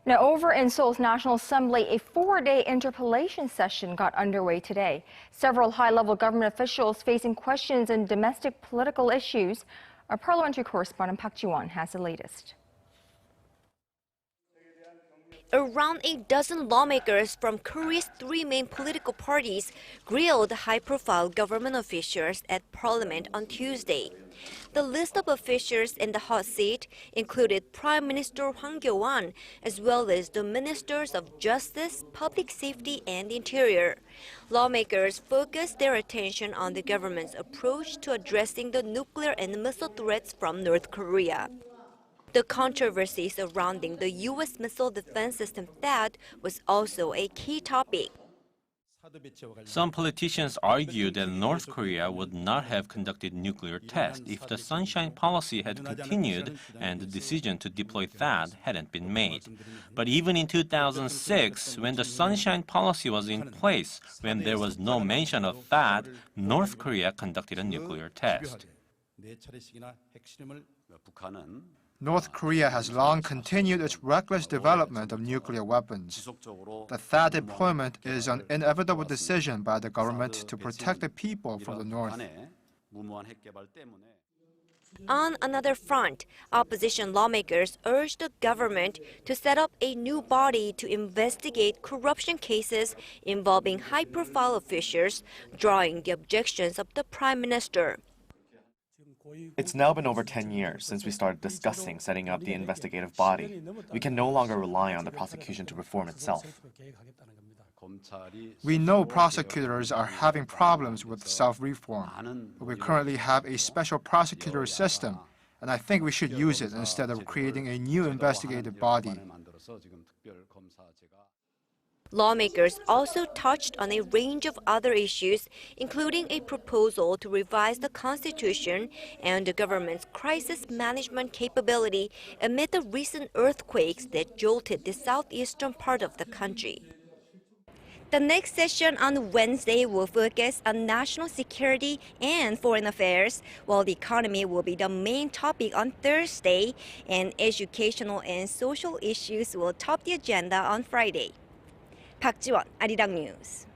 Now, over in Seoul's National Assembly, a 4-day interpellation session got underway today. Several high-level government officials facing questions in domestic political issues. Our parliamentary correspondent Park Jiwon has the latest. Around a dozen lawmakers from Korea's three main political parties grilled high-profile government officials at Parliament on Tuesday. The list of officials in the hot seat included Prime Minister Hwang Kyo-ahn, as well as the Ministers of Justice, Public Safety and Interior. Lawmakers focused their attention on the government's approach to addressing the nuclear and missile threats from North Korea. The controversy surrounding the U.S. missile defense system THAAD was also a key topic. Some politicians argued that North Korea would not have conducted nuclear tests if the Sunshine Policy had continued and the decision to deploy THAAD hadn't been made. But even in 2006, when the Sunshine Policy was in place, when there was no mention of THAAD, North Korea conducted a nuclear test. North Korea has long continued its reckless development of nuclear weapons. The THAAD deployment is an inevitable decision by the government to protect the people from the North. On another front, opposition lawmakers urged the government to set up a new body to investigate corruption cases involving high-profile officials, drawing the objections of the Prime Minister. It's now been over 10 years since we started discussing setting up the investigative body. We can no longer rely on the prosecution to reform itself. We know prosecutors are having problems with self-reform, but we currently have a special prosecutor system, and I think we should use it instead of creating a new investigative body. Lawmakers also touched on a range of other issues, including a proposal to revise the constitution and the government's crisis management capability amid the recent earthquakes that jolted the southeastern part of the country. The next session on Wednesday will focus on national security and foreign affairs, while the economy will be the main topic on Thursday, and educational and social issues will top the agenda on Friday. Park Jiwon, Arirang News.